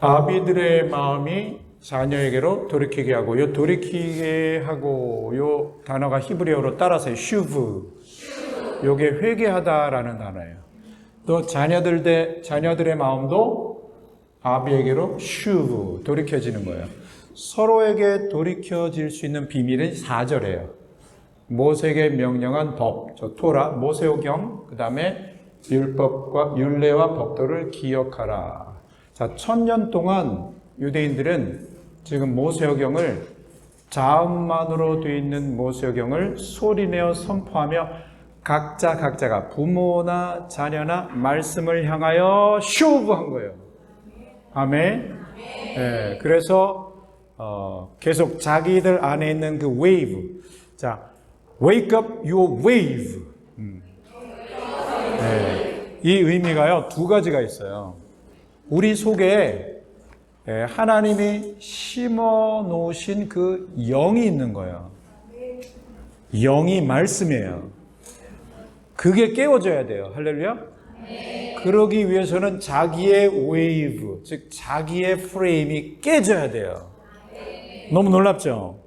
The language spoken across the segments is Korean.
아비들의 마음이 자녀에게로 돌이키게 하고, 요 돌이키게 하고 요 단어가 히브리어로 따라서 슈브, 요게 회개하다라는 단어예요. 또 자녀들의 마음도 아비에게로 슈브, 돌이켜지는 거예요. 서로에게 돌이켜질 수 있는 비밀은 4절이에요. 모세에게 명령한 법, 저 토라, 모세오경, 그 다음에 율법과 율례와 법도를 기억하라. 자, 1000년 동안 유대인들은 지금 모세오경을, 자음만으로 되어 있는 모세오경을 소리내어 선포하며 각자가 부모나 자녀나 말씀을 향하여 슈브한 거예요. 아멘. 네, 그래서 계속 자기들 안에 있는 그 웨이브, 자, wake up your wave. 네, 이 의미가요 2가지가 있어요. 우리 속에 하나님이 심어 놓으신 그 영이 있는 거예요. 영이 말씀이에요. 그게 깨워져야 돼요. 할렐루야. 그러기 위해서는 자기의 웨이브, 즉 자기의 프레임이 깨져야 돼요. 너무 놀랍죠?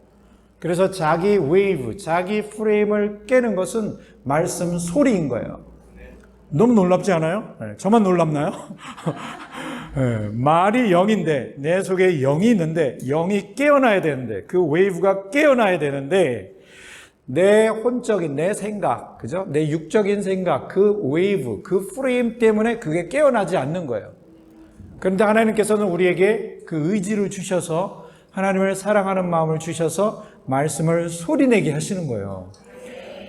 그래서 자기 웨이브, 자기 프레임을 깨는 것은 말씀 소리인 거예요. 너무 놀랍지 않아요? 네, 저만 놀랍나요? 네, 말이 영인데, 내 속에 영이 있는데, 영이 깨어나야 되는데, 그 웨이브가 깨어나야 되는데, 내 혼적인 내 생각, 그죠? 내 육적인 생각, 그 웨이브, 그 프레임 때문에 그게 깨어나지 않는 거예요. 그런데 하나님께서는 우리에게 그 의지를 주셔서, 하나님을 사랑하는 마음을 주셔서 말씀을 소리내게 하시는 거예요.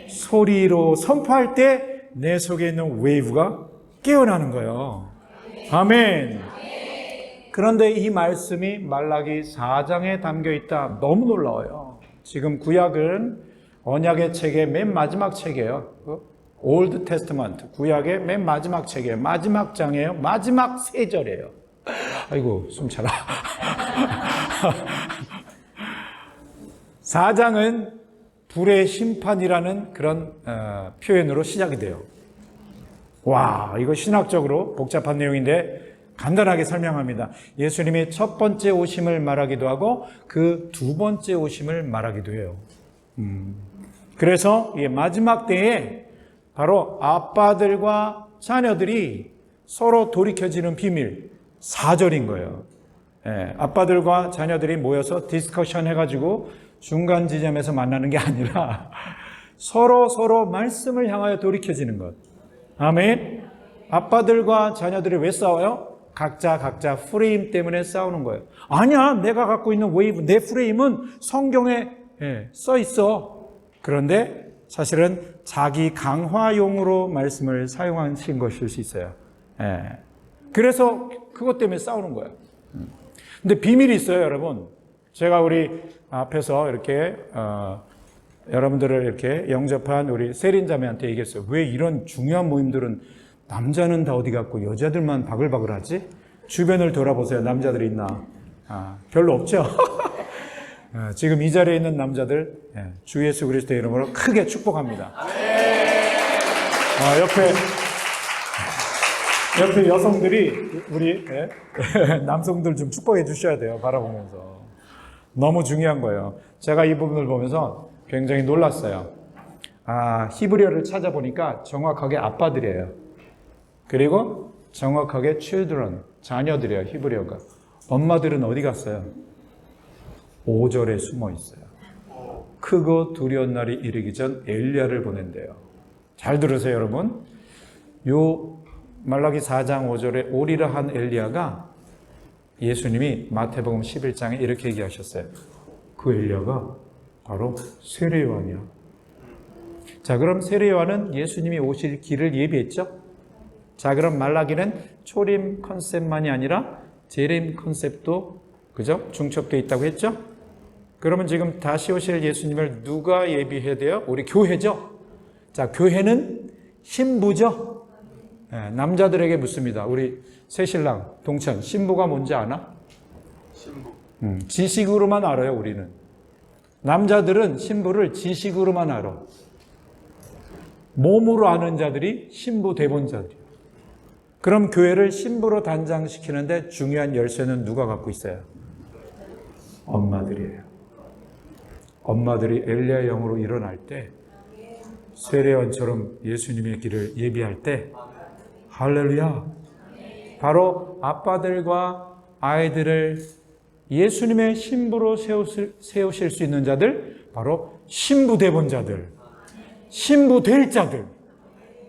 소리로 선포할 때 내 속에 있는 웨이브가 깨어나는 거예요. 아멘. 그런데 이 말씀이 말라기 4장에 담겨 있다. 너무 놀라워요. 지금 구약은 언약의 책의 맨 마지막 책이에요. 올드 테스트먼트, 구약의 맨 마지막 책이에요. 마지막 장이에요. 마지막 3절이에요. 아이고, 숨 차라. 4장은 불의 심판이라는 그런 표현으로 시작이 돼요. 와, 이거 신학적으로 복잡한 내용인데 간단하게 설명합니다. 예수님이 첫 번째 오심을 말하기도 하고 그 두 번째 오심을 말하기도 해요. 그래서 이 마지막 때에 바로 아빠들과 자녀들이 서로 돌이켜지는 비밀 4절인 거예요. 아빠들과 자녀들이 모여서 디스커션 해가지고 중간 지점에서 만나는 게 아니라 서로 말씀을 향하여 돌이켜지는 것. 아멘. 아빠들과 자녀들이 왜 싸워요? 각자 프레임 때문에 싸우는 거예요. 아니야, 내가 갖고 있는 웨이브, 내 프레임은 성경에 써 있어. 그런데 사실은 자기 강화용으로 말씀을 사용하신 것일 수 있어요. 그래서 그것 때문에 싸우는 거예요. 근데 비밀이 있어요, 여러분. 제가 우리 앞에서 이렇게 여러분들을 이렇게 영접한 우리 세린자매한테 얘기했어요. 왜 이런 중요한 모임들은 남자는 다 어디 갔고 여자들만 바글바글 하지? 주변을 돌아보세요. 남자들이 있나? 별로 없죠? 지금 이 자리에 있는 남자들 주 예수 그리스도의 이름으로 크게 축복합니다. 옆에 여성들이 우리 남성들 좀 축복해 주셔야 돼요. 바라보면서. 너무 중요한 거예요. 제가 이 부분을 보면서 굉장히 놀랐어요. 히브리어를 찾아보니까 정확하게 아빠들이에요. 그리고 정확하게 children, 자녀들이에요. 히브리어가. 엄마들은 어디 갔어요? 5절에 숨어 있어요. 크고 두려운 날이 이르기 전 엘리야를 보낸대요. 잘 들으세요, 여러분. 요 말라기 4장 5절에 오리라 한 엘리야가 예수님이 마태복음 11장에 이렇게 얘기하셨어요. 그 엘리야가 바로 세례요한이야. 자, 그럼 세례요한은 예수님이 오실 길을 예비했죠? 자, 그럼 말라기는 초림 컨셉만이 아니라 재림 컨셉도 그죠? 중첩되어 있다고 했죠? 그러면 지금 다시 오실 예수님을 누가 예비해야 돼요? 우리 교회죠? 자, 교회는 신부죠? 남자들에게 묻습니다. 우리 새신랑, 동천, 신부가 뭔지 아나? 신부. 지식으로만 알아요, 우리는. 남자들은 신부를 지식으로만 알아. 몸으로 아는 자들이 신부 대본자들이에요. 그럼 교회를 신부로 단장시키는데 중요한 열쇠는 누가 갖고 있어요? 엄마들이에요. 엄마들이 엘리야 영으로 일어날 때, 세례원처럼 예수님의 길을 예비할 때, 할렐루야, 바로 아빠들과 아이들을 예수님의 신부로 세우실 수 있는 자들, 바로 신부대본자들, 신부될 자들.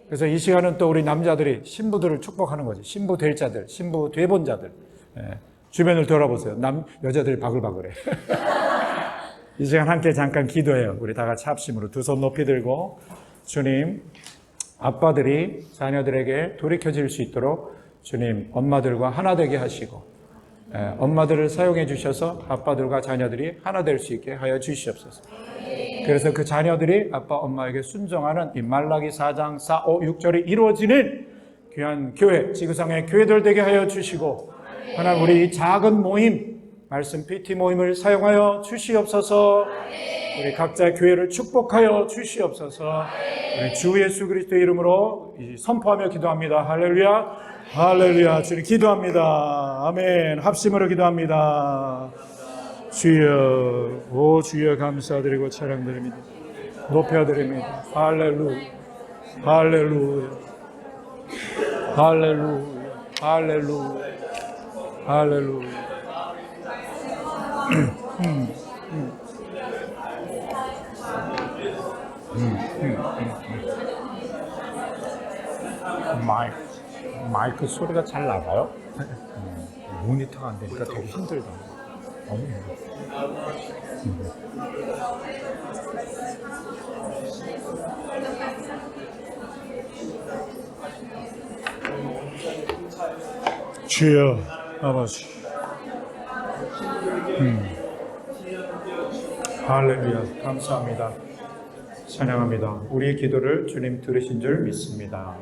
그래서 이 시간은 또 우리 남자들이 신부들을 축복하는 거지. 신부될 자들, 신부대본자들. 주변을 돌아보세요. 여자들이 바글바글해. 이 시간 함께 잠깐 기도해요. 우리 다 같이 합심으로 두 손 높이 들고, 주님, 아빠들이 자녀들에게 돌이켜질 수 있도록 주님, 엄마들과 하나 되게 하시고, 엄마들을 사용해 주셔서 아빠들과 자녀들이 하나 될 수 있게 하여 주시옵소서. 그래서 그 자녀들이 아빠 엄마에게 순종하는 이 말라기 4장 4, 5, 6절이 이루어지는 귀한 교회, 지구상의 교회들 되게 하여 주시고, 하나님 우리 이 작은 모임, 말씀 PT 모임을 사용하여 주시옵소서. 우리 각자 교회를 축복하여 주시옵소서. 우리 주 예수 그리스도의 이름으로 선포하며 기도합니다. 할렐루야, 할렐루야. 주님 기도합니다. 아멘. 합심으로 기도합니다. 주여, 오 주여 감사드리고 찬양드립니다. 높여드립니다. 할렐루야, 할렐루야, 할렐루야, 할렐루야, 할렐루야. 마이크 소리가 잘 나가요? 모니터가 안 되니까 되게 힘들다. 주여 아버지, 할렐루야, 감사합니다. 찬양합니다. 우리의 기도를 주님 들으신 줄 믿습니다.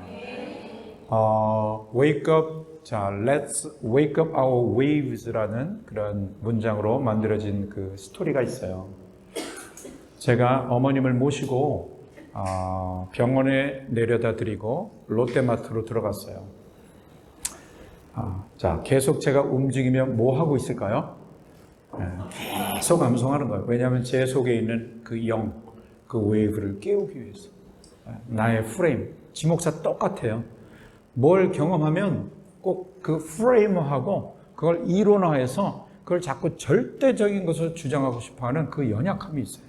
Wake up, 자, let's wake up our waves라는 그런 문장으로 만들어진 그 스토리가 있어요. 제가 어머님을 모시고 병원에 내려다 드리고 롯데마트로 들어갔어요. 자, 계속 제가 움직이면 뭐 하고 있을까요? 계속 암송하는 거예요. 왜냐하면 제 속에 있는 그 영, 그 웨이브를 깨우기 위해서. 나의 프레임, 지목사 똑같아요. 뭘 경험하면 꼭 그 프레임하고 그걸 이론화해서 그걸 자꾸 절대적인 것을 주장하고 싶어하는 그 연약함이 있어요.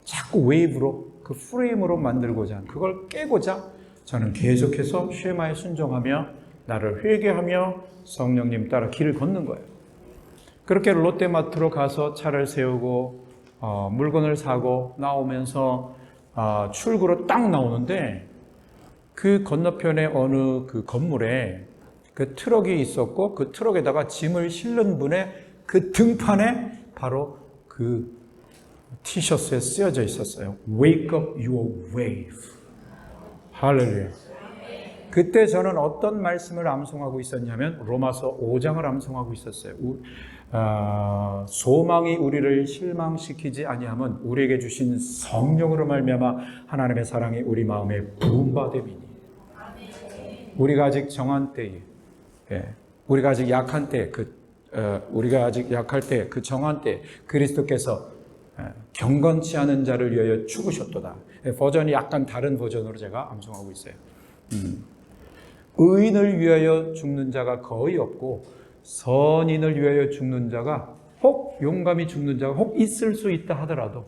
자꾸 웨이브로, 그 프레임으로 만들고자 하는, 그걸 깨고자 저는 계속해서 쉐마에 순종하며 나를 회개하며 성령님 따라 길을 걷는 거예요. 그렇게 롯데마트로 가서 차를 세우고 물건을 사고 나오면서 출구로 딱 나오는데 그 건너편에 어느 그 건물에 그 트럭이 있었고 그 트럭에다가 짐을 실는 분의 그 등판에 바로 그 티셔츠에 쓰여져 있었어요. Wake up your wave. 할렐루야. 그때 저는 어떤 말씀을 암송하고 있었냐면 로마서 5장을 암송하고 있었어요. 소망이 우리를 실망시키지 아니하면 우리에게 주신 성령으로 말미암아 하나님의 사랑이 우리 마음에 부음받음이니. 우리가 아직 정한 때에, 우리가 아직 약한 때, 우리가 아직 약할 때, 그 정한 때 그리스도께서 경건치 않은 자를 위하여 죽으셨도다. 버전이 약간 다른 버전으로 제가 암송하고 있어요. 의인을 위하여 죽는 자가 거의 없고 선인을 위하여 죽는 자가 혹 용감히 죽는 자가 혹 있을 수 있다 하더라도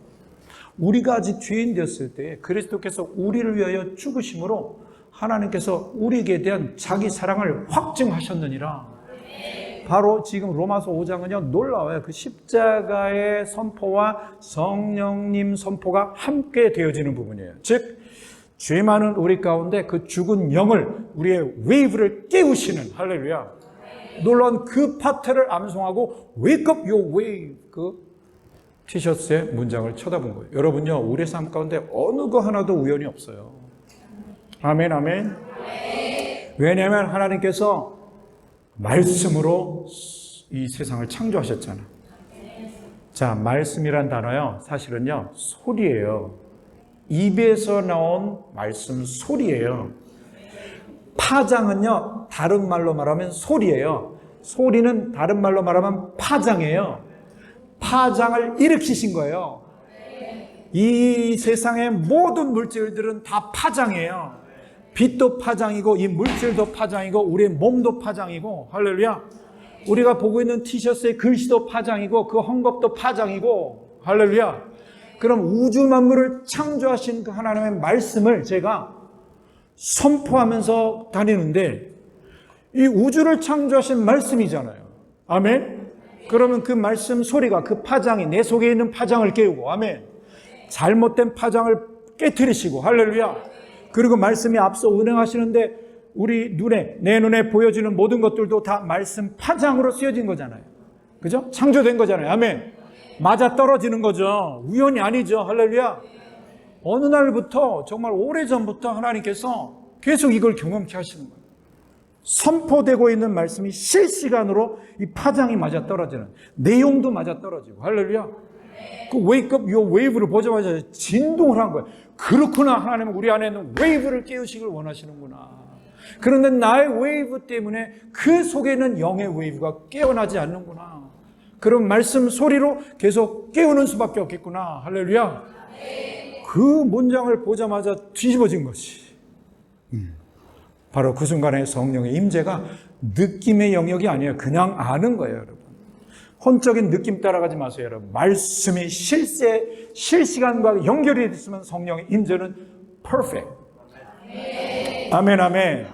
우리가 아직 죄인 되었을 때 그리스도께서 우리를 위하여 죽으심으로 하나님께서 우리에게 대한 자기 사랑을 확증하셨느니라. 바로 지금 로마서 5장은요 놀라워요. 그 십자가의 선포와 성령님 선포가 함께 되어지는 부분이에요. 즉 죄 많은 우리 가운데 그 죽은 영을 우리의 웨이브를 깨우시는, 할렐루야, 놀라운 그 파트를 암송하고 Wake up your wave, 그 티셔츠의 문장을 쳐다본 거예요. 여러분요, 우리 삶 가운데 어느 거 하나도 우연이 없어요. 아멘, 아멘. 왜냐하면 하나님께서 말씀으로 이 세상을 창조하셨잖아. 자, 말씀이란 단어요, 사실은요 소리예요. 입에서 나온 말씀 소리예요. 파장은요, 다른 말로 말하면 소리예요. 소리는 다른 말로 말하면 파장이에요. 파장을 일으키신 거예요. 이 세상의 모든 물질들은 다 파장이에요. 빛도 파장이고 이 물질도 파장이고 우리의 몸도 파장이고, 할렐루야. 우리가 보고 있는 티셔츠의 글씨도 파장이고 그 헝겊도 파장이고, 할렐루야. 그럼 우주 만물을 창조하신 그 하나님의 말씀을 제가 선포하면서 다니는데, 이 우주를 창조하신 말씀이잖아요. 아멘. 그러면 그 말씀 소리가, 그 파장이 내 속에 있는 파장을 깨우고, 아멘, 잘못된 파장을 깨트리시고, 할렐루야. 그리고 말씀이 앞서 운행하시는데 우리 눈에, 내 눈에 보여지는 모든 것들도 다 말씀 파장으로 쓰여진 거잖아요. 그죠? 창조된 거잖아요. 아멘. 맞아 떨어지는 거죠. 우연이 아니죠. 할렐루야. 어느 날부터, 정말 오래전부터 하나님께서 계속 이걸 경험케 하시는 거예요. 선포되고 있는 말씀이 실시간으로 이 파장이 맞아 떨어지는, 내용도 맞아 떨어지고, 할렐루야. 그 wake up your wave를 보자마자 진동을 한 거예요. 그렇구나, 하나님은 우리 안에 있는 웨이브를 깨우시길 원하시는구나. 그런데 나의 웨이브 때문에 그 속에 있는 영의 웨이브가 깨어나지 않는구나. 그런 말씀 소리로 계속 깨우는 수밖에 없겠구나. 할렐루야. 그 문장을 보자마자 뒤집어진 것이, 바로 그 순간에 성령의 임재가 느낌의 영역이 아니에요. 그냥 아는 거예요, 여러분. 혼적인 느낌 따라가지 마세요, 여러분. 말씀이 실시간과 연결이 됐으면 성령의 임재는 perfect. 아멘, 아멘.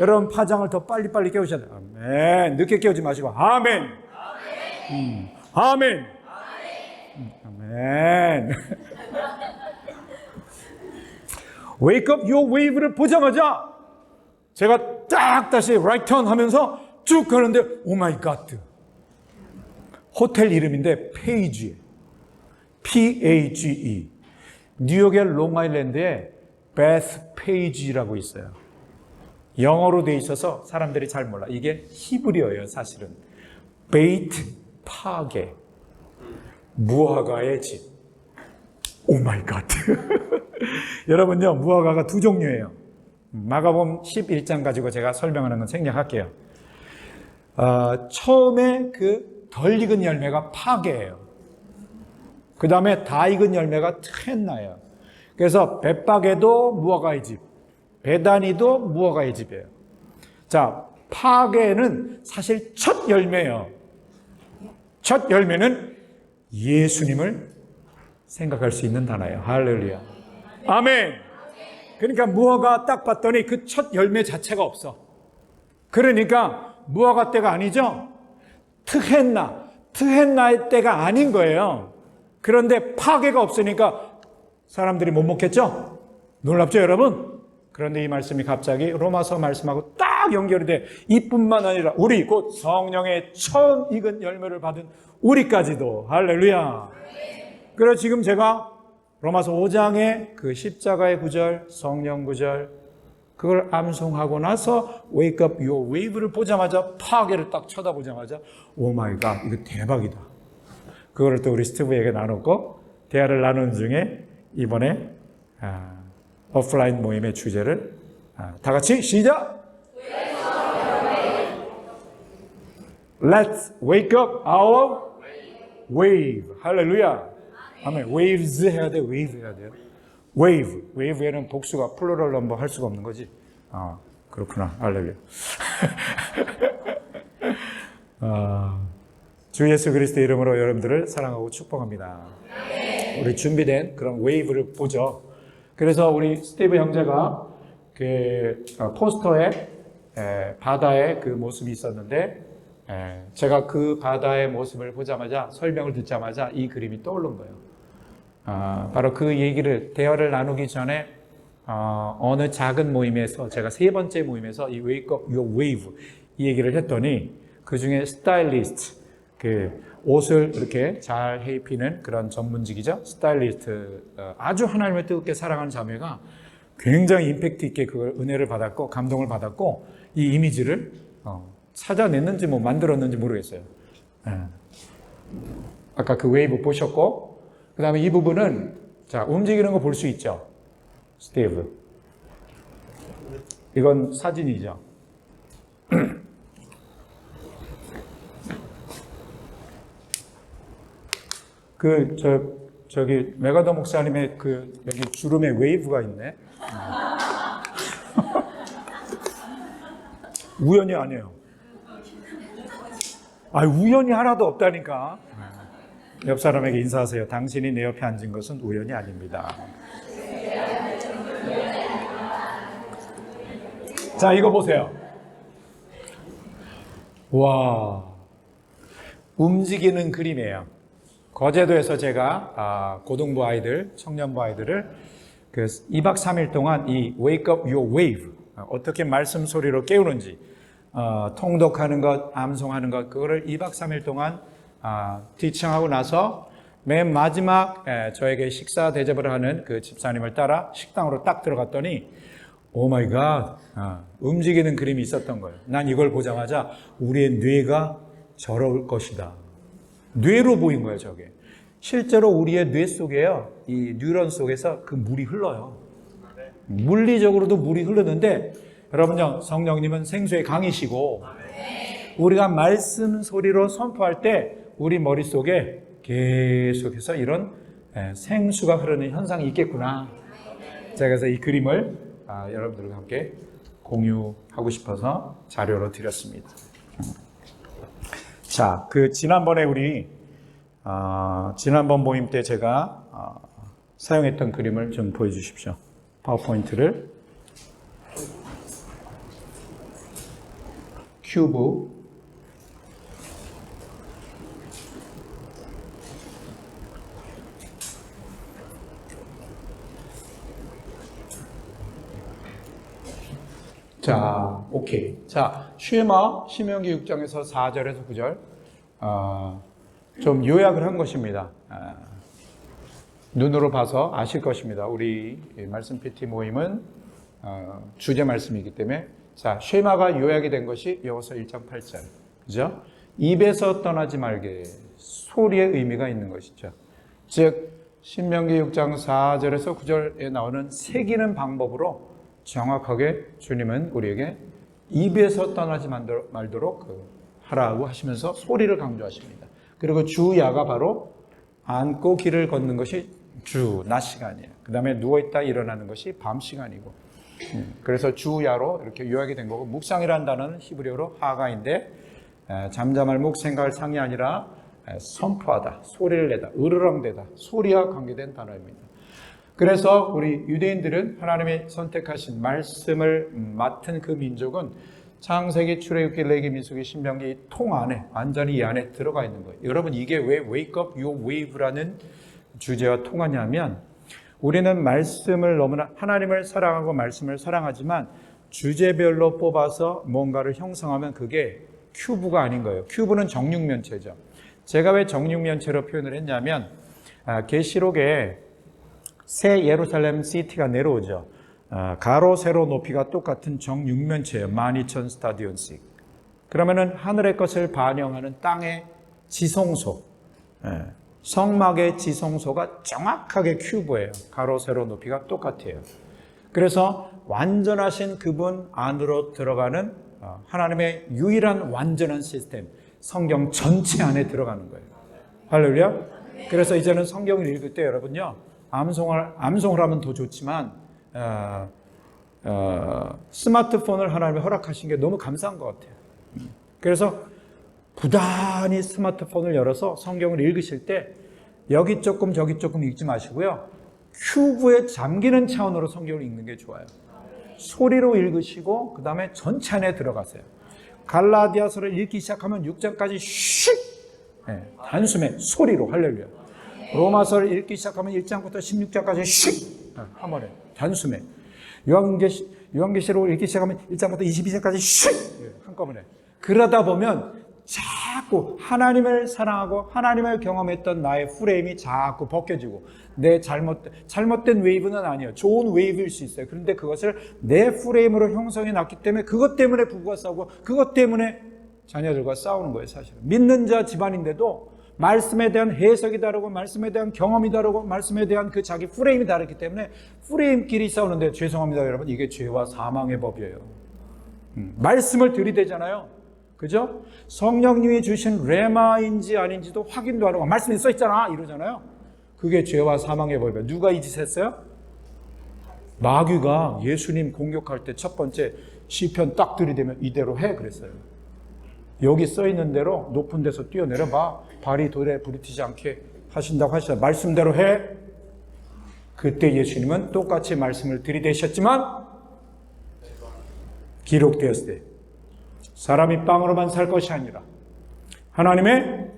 여러분, 파장을 더 빨리빨리 깨우셔야 돼요. 아멘. 늦게 깨우지 마시고, 아멘. 아멘. 아멘. Wake up your wave를 보자마자 제가 딱 다시 right turn 하면서 쭉 가는데, 오 마이 갓. 호텔 이름인데 페이지, P-A-G-E. 뉴욕의 롱아일랜드에 베스 페이지라고 있어요. 영어로 돼 있어서 사람들이 잘 몰라. 이게 히브리어예요, 사실은. 베이트 파게, 무화과의 집. 오 마이 갓. 여러분요, 무화과가 두 종류예요. 마가복음 11장 가지고 제가 설명하는 건 생략할게요. 처음에 그 덜 익은 열매가 파게예요. 그 다음에 다 익은 열매가 트헨나예요. 그래서 벳박에도 무화과의 집, 베다니도 무화과의 집이에요. 자, 파게는 사실 첫 열매예요. 첫 열매는 예수님을 생각할 수 있는 단어예요. 할렐루야. 아멘. 그러니까 무화과 딱 봤더니 그 첫 열매 자체가 없어. 그러니까 무화과 때가 아니죠. 트헨나의 때가 아닌 거예요. 그런데 파괴가 없으니까 사람들이 못 먹겠죠? 놀랍죠, 여러분? 그런데 이 말씀이 갑자기 로마서 말씀하고 딱 연결이 돼. 이뿐만 아니라 우리, 곧 성령의 처음 익은 열매를 받은 우리까지도. 할렐루야. 그래서 지금 제가 로마서 5장의 그 십자가의 구절, 성령 구절, 그걸 암송하고 나서 wake up your wave를 보자마자, 파괴를 딱 쳐다보자마자, 오 마이 갓, 이거 대박이다. 그거를 또 우리 스티브에게 나눴고, 대화를 나누는 중에 이번에 오프라인 모임의 주제를 다 같이 시작! Let's wake up our wave. 할렐루야. 아멘. waves 해야 돼, wave 해야 돼요. 웨이브에는 복수가 플로럴 넘버 할 수가 없는 거지. 그렇구나. 할렐루야. 주 예수 그리스도의 이름으로 여러분들을 사랑하고 축복합니다. 우리 준비된 그런 웨이브를 보죠. 그래서 우리 스티브 형제가 그 포스터에 바다의 그 모습이 있었는데, 제가 그 바다의 모습을 보자마자, 설명을 듣자마자 이 그림이 떠오른 거예요. 바로 그 얘기를, 대화를 나누기 전에 어느 작은 모임에서, 제가 세 번째 모임에서 이 Wake Up Your Wave 이 얘기를 했더니, 그 중에 스타일리스트, 그 옷을 이렇게 잘 입히는 그런 전문직이죠. 스타일리스트, 아주 하나님을 뜨겁게 사랑하는 자매가 굉장히 임팩트 있게 그걸 은혜를 받았고 감동을 받았고, 이 이미지를 찾아냈는지 뭐 만들었는지 모르겠어요. 아까 그 웨이브 보셨고, 그 다음에 이 부분은, 자, 움직이는 거 볼 수 있죠? 스티브. 이건 사진이죠. 저기 메가더 목사님의 여기 주름에 웨이브가 있네. 우연이 아니에요. 우연이 하나도 없다니까. 옆 사람에게 인사하세요. 당신이 내 옆에 앉은 것은 우연이 아닙니다. 자, 이거 보세요. 와, 움직이는 그림이에요. 거제도에서 제가 고등부 아이들, 청년부 아이들을 2박 3일 동안 이 Wake Up Your Wave, 어떻게 말씀 소리로 깨우는지, 통독하는 것, 암송하는 것, 그거를 2박 3일 동안 티칭하고 나서 맨 마지막 저에게 식사 대접을 하는 그 집사님을 따라 식당으로 딱 들어갔더니 오 마이 갓, 움직이는 그림이 있었던 거예요. 난 이걸 보자마자 우리의 뇌가 저럴 것이다. 뇌로 보인 거예요, 저게. 실제로 우리의 뇌 속에요, 이 뉴런 속에서 그 물이 흘러요. 물리적으로도 물이 흐르는데, 여러분요, 성령님은 생수의 강이시고, 우리가 말씀 소리로 선포할 때 우리 머릿속에 계속해서 이런 생수가 흐르는 현상이 있겠구나. 제가 그래서 이 그림을 여러분들과 함께 공유하고 싶어서 자료로 드렸습니다. 자, 지난번에 우리 지난번 모임 때 제가 사용했던 그림을 좀 보여주십시오. 파워포인트를. 큐브. 자, 오케이. 자, 쉐마 신명기 6장에서 4절에서 9절 좀 요약을 한 것입니다. 눈으로 봐서 아실 것입니다. 우리 말씀 PT 모임은 주제 말씀이기 때문에, 자, 쉐마가 요약이 된 것이 여호수아 1장 8절. 그죠? 입에서 떠나지 말게, 소리의 의미가 있는 것이죠. 즉 신명기 6장 4절에서 9절에 나오는 새기는 방법으로 정확하게 주님은 우리에게 입에서 떠나지 말도록 하라고 하시면서 소리를 강조하십니다. 그리고 주야가 바로 앉고 길을 걷는 것이 낮 시간이에요. 그 다음에 누워있다 일어나는 것이 밤 시간이고, 그래서 주야로 이렇게 요약이 된 거고, 묵상이라는 단어는 히브리어로 하가인데, 잠잠할 묵 생각할 상이 아니라 선포하다, 소리를 내다, 으르렁대다, 소리와 관계된 단어입니다. 그래서 우리 유대인들은 하나님이 선택하신 말씀을 맡은 그 민족은 창세기, 출애굽기, 레위기, 민수기, 신명기 통 안에, 완전히 이 안에 들어가 있는 거예요. 여러분, 이게 왜 Wake Up Your Wave라는 주제와 통하냐면, 우리는 말씀을 너무나, 하나님을 사랑하고 말씀을 사랑하지만 주제별로 뽑아서 뭔가를 형성하면 그게 큐브가 아닌 거예요. 큐브는 정육면체죠. 제가 왜 정육면체로 표현을 했냐면, 계시록에 새 예루살렘 시티가 내려오죠. 가로 세로 높이가 똑같은 정육면체예요. 12,000 스타디온씩. 그러면은 하늘의 것을 반영하는 땅의 지성소, 성막의 지성소가 정확하게 큐브예요. 가로 세로 높이가 똑같아요. 그래서 완전하신 그분 안으로 들어가는 하나님의 유일한 완전한 시스템, 성경 전체 안에 들어가는 거예요. 할렐루야. 그래서 이제는 성경을 읽을 때 여러분요, 암송을 하면 더 좋지만 스마트폰을 하나님이 허락하신 게 너무 감사한 것 같아요. 그래서 부단히 스마트폰을 열어서 성경을 읽으실 때 여기 조금 저기 조금 읽지 마시고요, 큐브에 잠기는 차원으로 성경을 읽는 게 좋아요. 소리로 읽으시고 그 다음에 전체 안에 들어가세요. 갈라디아서를 읽기 시작하면 6장까지 단숨에 소리로, 할렐루야. 로마서를 읽기 시작하면 1장부터 16장까지 한 번에 단숨에, 요한계시록을 읽기 시작하면 1장부터 22장까지 한꺼번에. 그러다 보면 자꾸 하나님을 사랑하고 하나님을 경험했던 나의 프레임이 자꾸 벗겨지고, 내 잘못된 웨이브는 아니에요. 좋은 웨이브일 수 있어요. 그런데 그것을 내 프레임으로 형성해 놨기 때문에 그것 때문에 부부가 싸우고 그것 때문에 자녀들과 싸우는 거예요. 사실은 믿는 자 집안인데도 말씀에 대한 해석이 다르고 말씀에 대한 경험이 다르고 말씀에 대한 그 자기 프레임이 다르기 때문에 프레임끼리 싸우는데 죄송합니다 여러분, 이게 죄와 사망의 법이에요. 말씀을 들이대잖아요. 그죠? 성령님이 주신 레마인지 아닌지도 확인도 안 하고 말씀에 써있잖아 이러잖아요. 그게 죄와 사망의 법이에요. 누가 이 짓 했어요? 마귀가 예수님 공격할 때 첫 번째 시편 딱 들이대면 이대로 해 그랬어요. 여기 써있는 대로 높은 데서 뛰어내려봐. 발이 돌에 부딪히지 않게 하신다고 하시잖아요. 말씀대로 해. 그때 예수님은 똑같이 말씀을 들이대셨지만 기록되었을 때 사람이 빵으로만 살 것이 아니라 하나님의,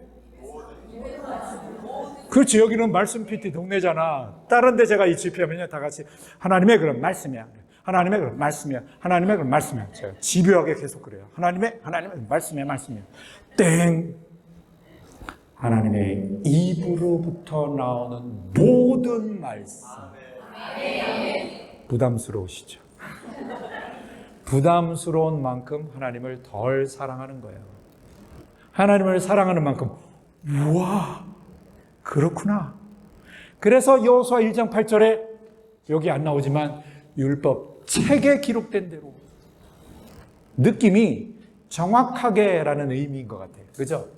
그렇지, 여기는 말씀 PT 동네잖아. 다른 데 제가 이 집회하면요 다 같이 하나님의 그런 말씀이야, 하나님의 그런 말씀이야, 하나님의 그런 말씀이야. 제가 집요하게 계속 그래요. 하나님의 말씀이야, 말씀이야. 땡. 하나님의 입으로부터 나오는 모든 말씀. 부담스러우시죠? 부담스러운 만큼 하나님을 덜 사랑하는 거예요. 하나님을 사랑하는 만큼 우와 그렇구나. 그래서 여호수아 1장 8절에 여기 안 나오지만 율법 책에 기록된 대로, 느낌이 정확하게라는 의미인 것 같아요. 그죠?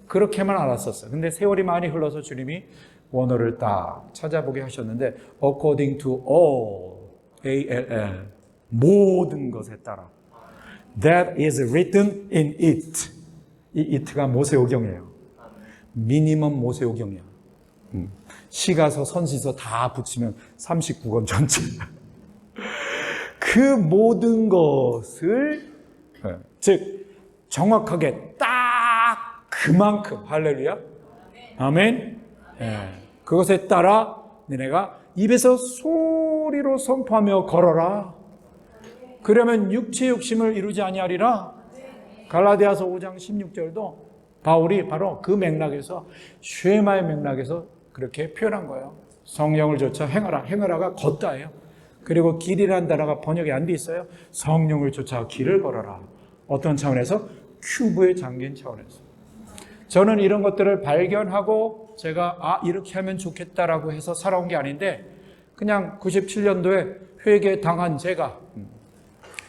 그렇게만 알았었어요. 근데 세월이 많이 흘러서 주님이 원어를 딱 찾아보게 하셨는데 according to all, A-L-L, 모든 것에 따라, that is written in it. 이 it가 모세오경이에요. 미니멈 모세오경이야. 시가서, 선지서 다 붙이면 39권 전체. 그 모든 것을, 즉 정확하게 딱 그만큼, 할렐루야, 아멘. 그것에 따라 너네가 입에서 소리로 선포하며 걸어라. 그러면 육체 욕심을 이루지 아니하리라. 갈라디아서 5장 16절도 바울이 바로 그 맥락에서, 쉐마의 맥락에서 그렇게 표현한 거예요. 성령을 쫓아 행하라. 행하라가 걷다예요. 그리고 길이라는 단어가 번역이 안 돼 있어요. 성령을 쫓아 길을 걸어라. 어떤 차원에서? 큐브에 잠긴 차원에서. 저는 이런 것들을 발견하고 제가 이렇게 하면 좋겠다라고 해서 살아온 게 아닌데, 그냥 97년도에 회개 당한 제가,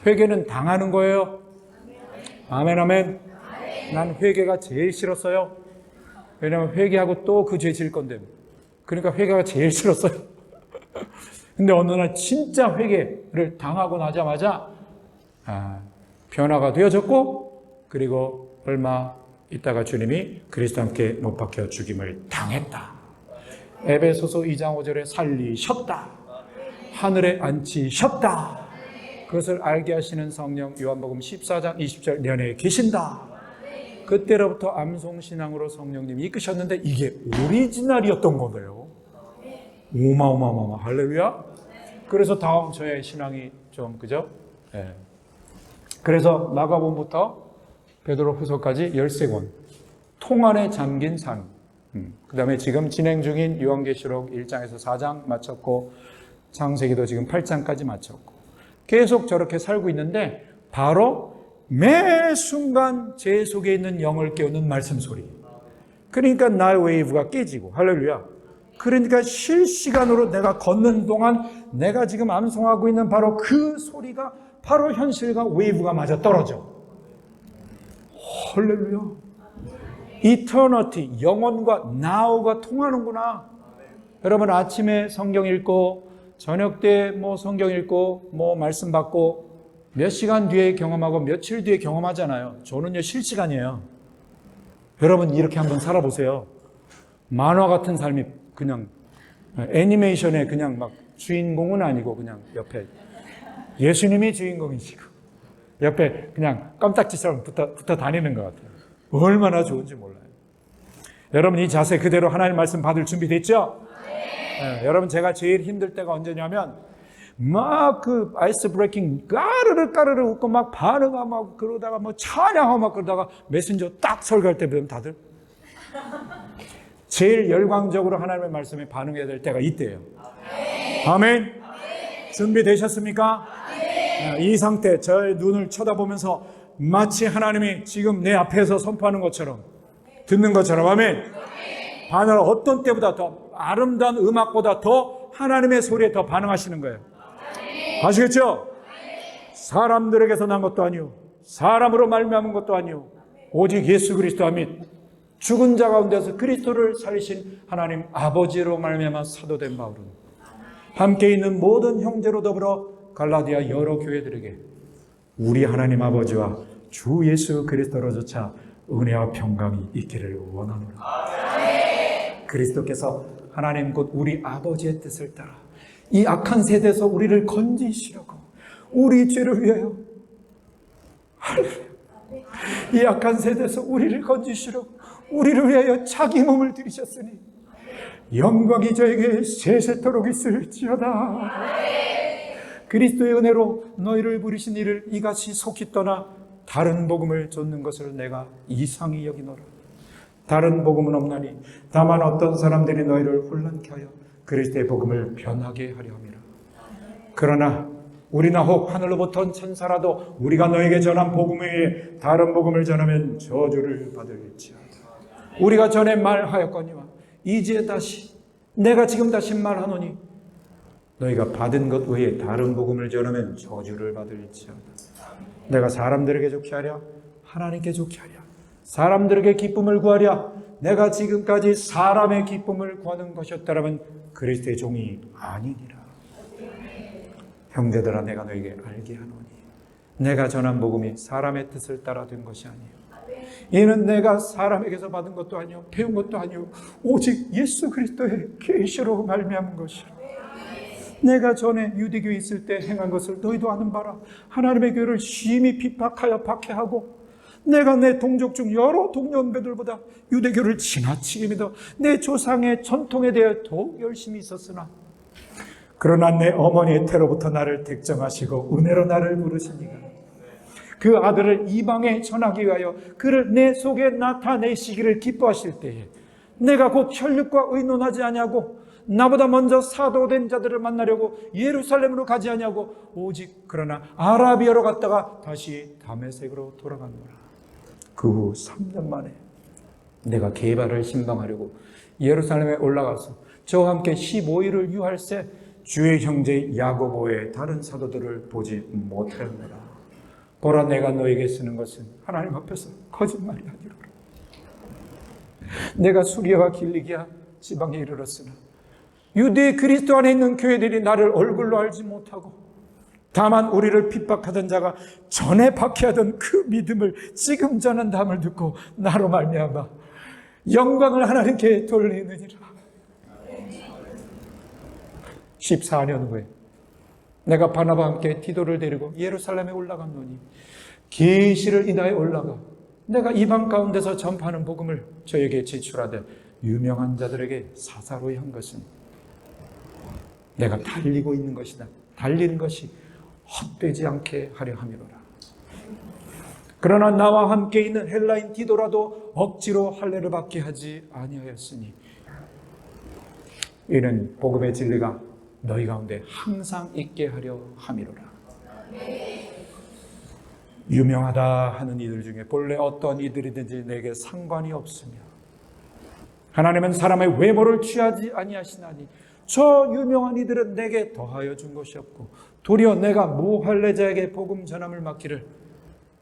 회개는 당하는 거예요. 아멘, 아멘. 난 회개가 제일 싫었어요. 왜냐하면 회개하고 또 그 죄 질 건데. 그러니까 회개가 제일 싫었어요. 근데 어느 날 진짜 회개를 당하고 나자마자 변화가 되어졌고, 그리고 얼마 있다가 주님이 그리스도 함께 못 박혀 죽임을 당했다. 에베소서 2장 5절에 살리셨다. 하늘에 앉히셨다. 그것을 알게 하시는 성령, 요한복음 14장 20절 내 안에 계신다. 그때로부터 암송신앙으로 성령님이 이끄셨는데 이게 오리지널이었던 거예요. 오마오마오마, 할렐루야. 그래서 다음 저의 신앙이 좀, 그죠? 그래서 마가복음부터 베드로후서까지 13권, 통안에 잠긴 삶. 그 다음에 지금 진행 중인 요한계시록 1장에서 4장 마쳤고, 창세기도 지금 8장까지 마쳤고, 계속 저렇게 살고 있는데, 바로 매 순간 제 속에 있는 영을 깨우는 말씀 소리. 그러니까 나의 웨이브가 깨지고, 할렐루야. 그러니까 실시간으로 내가 걷는 동안 내가 지금 암송하고 있는 바로 그 소리가 바로 현실과 웨이브가 맞아 떨어져. 할렐루야. 이터너티, 영원과 now가 통하는구나. 여러분 아침에 성경 읽고 저녁 때 뭐 성경 읽고 뭐 말씀 받고 몇 시간 뒤에 경험하고 며칠 뒤에 경험하잖아요. 저는요 실시간이에요. 여러분 이렇게 한번 살아보세요. 만화 같은 삶이 그냥 애니메이션에 그냥 막 주인공은 아니고 그냥 옆에 예수님이 주인공이시고 옆에 그냥 껌딱지처럼 붙어 다니는 것 같아요. 얼마나 좋은지 몰라요. 여러분 이 자세 그대로 하나님 말씀 받을 준비 됐죠? 네, 여러분 제가 제일 힘들 때가 언제냐면 막 그 아이스 브레이킹 까르르 웃고 막 반응하고 막 그러다가 뭐 찬양하고 막 그러다가 메신저 딱 설교할 때 보면 다들 제일 열광적으로 하나님의 말씀에 반응해야 될 때가 이때예요. 아멘. 준비되셨습니까? 이 상태 저의 눈을 쳐다보면서 마치 하나님이 지금 내 앞에서 선포하는 것처럼 듣는 것처럼 아멘. 반응을 어떤 때보다 더 아름다운 음악보다 더 하나님의 소리에 더 반응하시는 거예요. 아시겠죠? 사람들에게서 난 것도 아니요, 사람으로 말미암은 것도 아니요, 오직 예수 그리스도 및 죽은 자 가운데서 그리스도를 살리신 하나님 아버지로 말미암아 사도된 바울은 함께 있는 모든 형제로 더불어 갈라디아 여러 교회들에게 우리 하나님 아버지와 주 예수 그리스도로조차 은혜와 평강이 있기를 원하노라. 그리스도께서 하나님 곧 우리 아버지의 뜻을 따라 이 악한 세대에서 우리를 건지시려고 우리 죄를 위하여, 할렐루야, 이 악한 세대에서 우리를 건지시려고 우리를 위하여 자기 몸을 들이셨으니 영광이 저에게 세세토록 있을지어다. 그리스도의 은혜로 너희를 부르신 이를 이같이 속히 떠나 다른 복음을 좇는 것을 내가 이상히 여기노라. 다른 복음은 없나니 다만 어떤 사람들이 너희를 혼란케 하여 그리스도의 복음을 변하게 하려 함이라. 그러나 우리나 혹 하늘로부터 온 천사라도 우리가 너에게 전한 복음 외에 다른 복음을 전하면 저주를 받을지어다. 우리가 전에 말하였거니와 이제 다시 내가 지금 다시 말하노니 너희가 받은 것 외에 다른 복음을 전하면 저주를 받을지어다. 내가 사람들에게 좋게 하랴 하나님께 좋게 하랴 사람들에게 기쁨을 구하랴 내가 지금까지 사람의 기쁨을 구하는 것이었다라면 그리스도의 종이 아니니라. 형제들아, 내가 너에게 알게 하노니 내가 전한 복음이 사람의 뜻을 따라 된 것이 아니요 이는 내가 사람에게서 받은 것도 아니요 배운 것도 아니요 오직 예수 그리스도의 계시로 말미암은 것이라. 내가 전에 유대교에 있을 때 행한 것을 너희도 아는 바라. 하나님의 교회를 심히 핍박하여 박해하고 내가 내 동족 중 여러 동년배들보다 유대교를 지나치게 믿어 내 조상의 전통에 대해 더욱 열심히 있었으나 그러나 내 어머니의 태로부터 나를 택정하시고 은혜로 나를 부르시니가 그 아들을 이방에 전하기 위하여 그를 내 속에 나타내시기를 기뻐하실 때에 내가 곧 혈육과 의논하지 아니하고 나보다 먼저 사도된 자들을 만나려고 예루살렘으로 가지 아니하고 오직 그러나 아라비아로 갔다가 다시 다메섹으로 돌아가노라. 그 후 3년 만에 내가 게바를 신방하려고 예루살렘에 올라가서 저와 함께 15일을 유할세 주의 형제 야고보의 다른 사도들을 보지 못하였노라. 보라, 내가 너에게 쓰는 것은 하나님 앞에서 거짓말이 아니로라. 내가 수리아와 길리기아 지방에 이르렀으나 유대 그리스도 안에 있는 교회들이 나를 얼굴로 알지 못하고 다만 우리를 핍박하던 자가 전에 박해하던 그 믿음을 지금 전한다함을 듣고 나로 말미암아 영광을 하나님께 돌리느니라. 14년 후에 내가 바나바와 함께 디도를 데리고 예루살렘에 올라갔노니 계시를 인하에 올라가 내가 이방 가운데서 전파하는 복음을 저에게 제출하되 유명한 자들에게 사사로이 한 것은 내가 달리고 있는 것이다. 달리는 것이 헛되지 않게 하려 함이로라. 그러나 나와 함께 있는 헬라인 디도라도 억지로 할례를 받게 하지 아니하였으니 이는 복음의 진리가 너희 가운데 항상 있게 하려 함이로라. 유명하다 하는 이들 중에 본래 어떤 이들이든지 내게 상관이 없으며 하나님은 사람의 외모를 취하지 아니하시나니 저 유명한 이들은 내게 더하여 준 것이 없고 도리어 내가 무할례자에게 복음 전함을 맡기를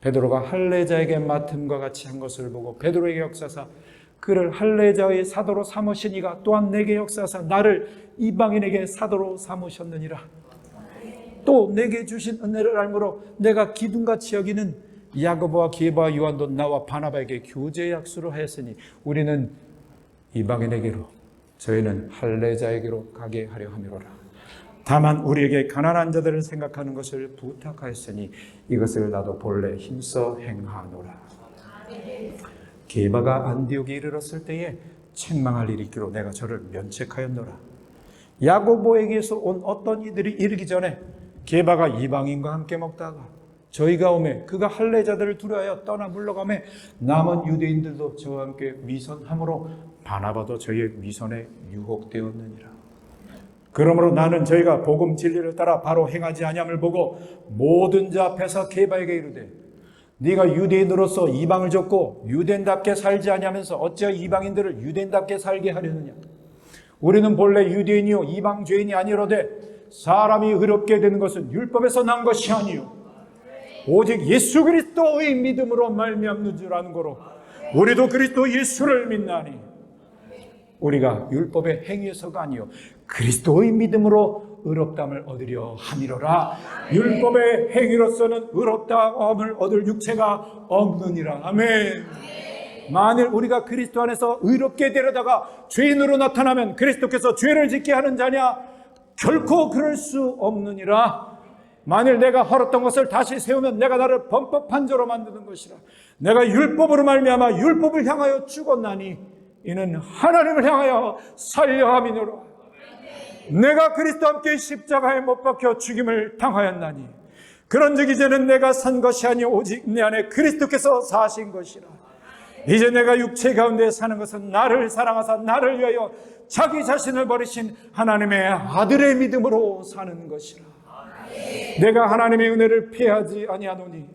베드로가 할례자에게 맡음과 같이 한 것을 보고 베드로에게 역사사 그를 할례자의 사도로 삼으시니가 또한 내게 역사사 나를 이방인에게 사도로 삼으셨느니라. 또 내게 주신 은혜를 알므로 내가 기둥같이 여기는 야고보와 게바와 요한도 나와 바나바에게 교제 약수로 하였으니 우리는 이방인에게로 저희는 할례자에게로 가게 하려 함이로라. 다만 우리에게 가난한 자들을 생각하는 것을 부탁하였으니 이것을 나도 본래 힘써 행하노라. 게바가 안디옥에 이르렀을 때에 책망할 일이 있기로 내가 저를 면책하였노라. 야고보에게서 온 어떤 이들이 이르기 전에 게바가 이방인과 함께 먹다가 저희가 오매 그가 할례자들을 두려하여 떠나 물러가매 남은 유대인들도 저와 함께 위선함으로 바나바도 저희의 위선에 유혹되었느니라. 그러므로 나는 저희가 복음 진리를 따라 바로 행하지 아니함을 보고 모든 자 앞에서 게바에게 이르되 네가 유대인으로서 이방을 줬고 유대인답게 살지 아니하면서 어찌하여 이방인들을 유대인답게 살게 하려느냐. 우리는 본래 유대인이요 이방 죄인이 아니로되 사람이 의롭게 되는 것은 율법에서 난 것이 아니요 오직 예수 그리스도의 믿음으로 말미암는 줄 아는 거로 우리도 그리스도 예수를 믿나니 우리가 율법의 행위에서가 아니요 그리스도의 믿음으로 의롭다함을 얻으려 함이로라. 율법의 행위로서는 의롭다함을 얻을 육체가 없느니라. 아멘. 만일 우리가 그리스도 안에서 의롭게 되려다가 죄인으로 나타나면 그리스도께서 죄를 짓게 하는 자냐? 결코 그럴 수 없느니라. 만일 내가 헐었던 것을 다시 세우면 내가 나를 범법한 자로 만드는 것이라. 내가 율법으로 말미암아 율법을 향하여 죽었나니 이는 하나님을 향하여 살려 함이니라. 내가 그리스도와 함께 십자가에 못 박혀 죽임을 당하였나니 그런즉 이제는 내가 산 것이 아니 오직 내 안에 그리스도께서 사신 것이라. 이제 내가 육체 가운데 사는 것은 나를 사랑하사 나를 위하여 자기 자신을 버리신 하나님의 아들의 믿음으로 사는 것이라. 내가 하나님의 은혜를 피하지 아니하노니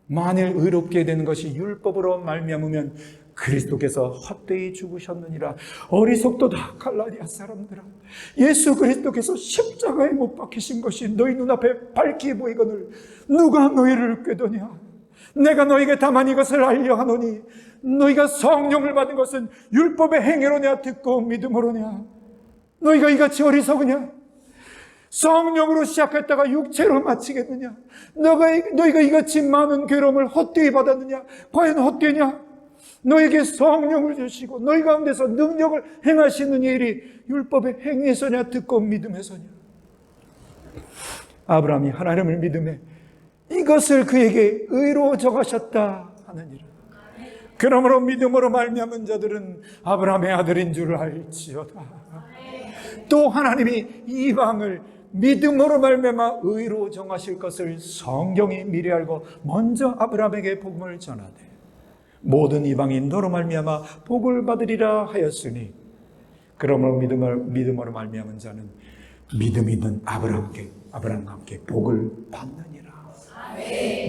만일 의롭게 되는 것이 율법으로 말미암으면 그리스도께서 헛되이 죽으셨느니라. 어리석도다 갈라디아 사람들아, 예수 그리스도께서 십자가에 못 박히신 것이 너희 눈앞에 밝히 보이거늘 누가 너희를 꾀더냐. 내가 너희에게 다만 이것을 알려 하노니 너희가 성령을 받은 것은 율법의 행위로냐 듣고 믿음으로냐. 너희가 이같이 어리석으냐. 성령으로 시작했다가 육체로 마치겠느냐. 너희가 이같이 많은 괴로움을 헛되이 받았느냐. 과연 헛되냐. 너에게 성령을 주시고 너희 가운데서 능력을 행하시는 일이 율법의 행위에서냐 듣고 믿음에서냐. 아브라함이 하나님을 믿음에 이것을 그에게 의로 정하셨다 하느니라. 그러므로 믿음으로 말미암은 자들은 아브라함의 아들인 줄 알지어다. 또 하나님이 이방을 믿음으로 말미암아 의로 정하실 것을 성경이 미리 알고 먼저 아브라함에게 복음을 전하되 모든 이방인 너로 말미암아 복을 받으리라 하였으니 그러므로 믿음으로 말미암은 자는 믿음 있는 아브라함과 함께 복을 받느니라.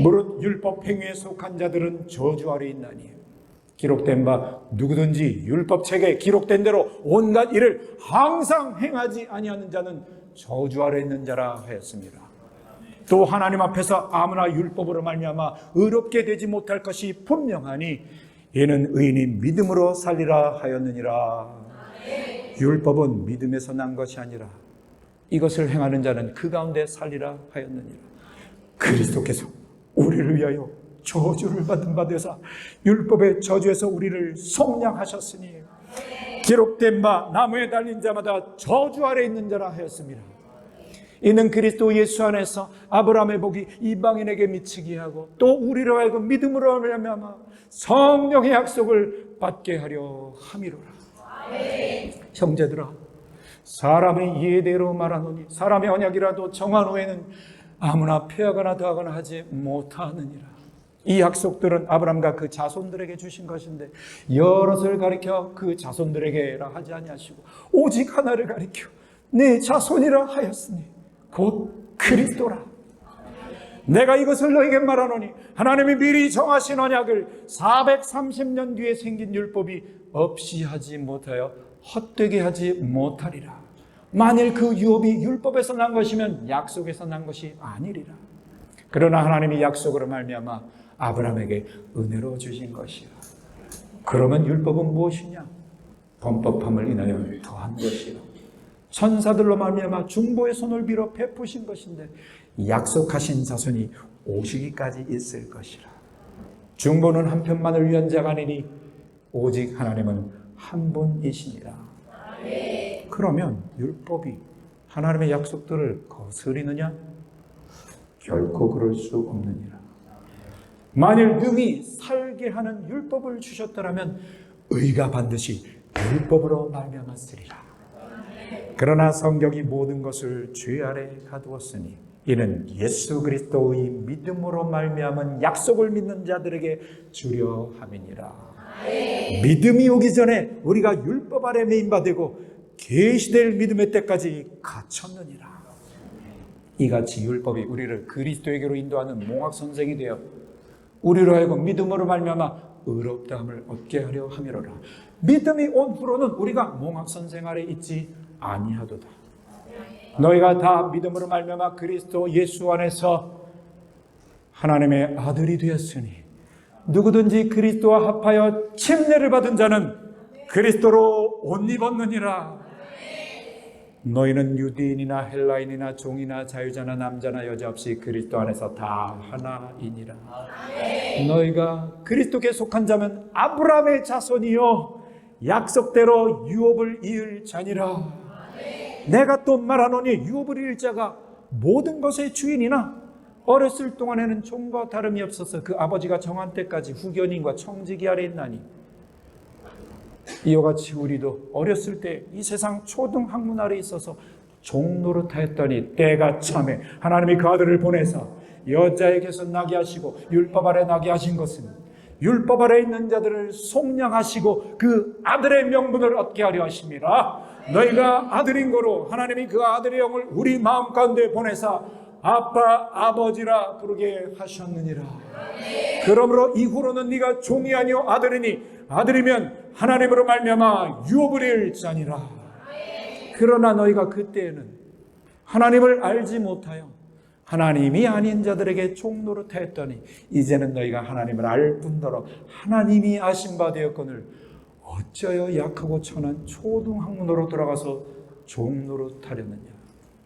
무릇 율법 행위에 속한 자들은 저주 아래 있나니 기록된 바 누구든지 율법책에 기록된 대로 온갖 일을 항상 행하지 아니하는 자는 저주 아래 있는 자라 하였습니다. 또 하나님 앞에서 아무나 율법으로 말미암아 의롭게 되지 못할 것이 분명하니 이는 의인이 믿음으로 살리라 하였느니라. 율법은 믿음에서 난 것이 아니라 이것을 행하는 자는 그 가운데 살리라 하였느니라. 그리스도께서 우리를 위하여 저주를 받은 바 되사 율법의 저주에서 우리를 속량하셨으니 기록된 바 나무에 달린 자마다 저주 아래 있는 자라 하였습니다. 이는 그리스도 예수 안에서 아브라함의 복이 이방인에게 미치게 하고 또 우리로 하여금 믿음으로 말미암아 성령의 약속을 받게 하려 함이로라. 형제들아, 사람의 이해대로 말하노니 사람의 언약이라도 정한 후에는 아무나 폐하거나 더하거나 하지 못하느니라. 이 약속들은 아브라함과 그 자손들에게 주신 것인데 여럿을 가리켜 그 자손들에게라 하지 아니하시고 오직 하나를 가리켜 내 자손이라 하였으니 곧 그리스도라. 내가 이것을 너에게 말하노니 하나님이 미리 정하신 언약을 430년 뒤에 생긴 율법이 없이 하지 못하여 헛되게 하지 못하리라. 만일 그 유업이 율법에서 난 것이면 약속에서 난 것이 아니리라. 그러나 하나님이 약속으로 말미암아 아브라함에게 은혜로 주신 것이라. 그러면 율법은 무엇이냐? 범법함을 인하여 더한 것이라. 천사들로 말미암아 중보의 손을 빌어 베푸신 것인데 약속하신 자손이 오시기까지 있을 것이라. 중보는 한 편만을 위한 자가 아니니 오직 하나님은 한 분이시니라. 그러면 율법이 하나님의 약속들을 거스리느냐? 결코 그럴 수 없느니라. 만일 능히 살게 하는 율법을 주셨더라면 의가 반드시 율법으로 말미암았으리라. 그러나 성경이 모든 것을 죄 아래 가두었으니 이는 예수 그리스도의 믿음으로 말미암은 약속을 믿는 자들에게 주려 함이니라. 믿음이 오기 전에 우리가 율법 아래 매인바되고 계시될 믿음의 때까지 갇혔느니라. 이같이 율법이 우리를 그리스도에게로 인도하는 몽학 선생이 되어 우리로 하여금 믿음으로 말미암아 의롭다함을 얻게 하려 함이로라. 믿음이 온 후로는 우리가 몽학선 생활에 있지 아니하도다. 너희가 다 믿음으로 말미암아 그리스도 예수 안에서 하나님의 아들이 되었으니 누구든지 그리스도와 합하여 침례를 받은 자는 그리스도로 옷 입었느니라. 너희는 유대인이나 헬라인이나 종이나 자유자나 남자나 여자 없이 그리스도 안에서 다 하나이니라. 너희가 그리스도께 속한 자면 아브라함의 자손이요 약속대로 유업을 이을 자니라. 내가 또 말하노니 유업을 이을 자가 모든 것의 주인이나 어렸을 동안에는 종과 다름이 없어서 그 아버지가 정한 때까지 후견인과 청지기 아래 있나니 이와 같이 우리도 어렸을 때 이 세상 초등학문 아래 있어서 종노릇하였더니 때가 참에 하나님이 그 아들을 보내사 여자에게서 나게 하시고 율법 아래 나게 하신 것은 율법 아래 있는 자들을 속량하시고 그 아들의 명분을 얻게 하려 하심이라. 너희가 아들인 거로 하나님이 그 아들의 영을 우리 마음 가운데 보내사 아빠 아버지라 부르게 하셨느니라. 그러므로 이후로는 네가 종이 아니요 아들이니 아들이면 하나님으로 말미암아 유업을 이을 자니라. 그러나 너희가 그때에는 하나님을 알지 못하여 하나님이 아닌 자들에게 종노릇하였더니 이제는 너희가 하나님을 알 뿐더러 하나님이 아신 바 되었거늘 어쩌여 약하고 천한 초등학문으로 돌아가서 종노릇하려느냐.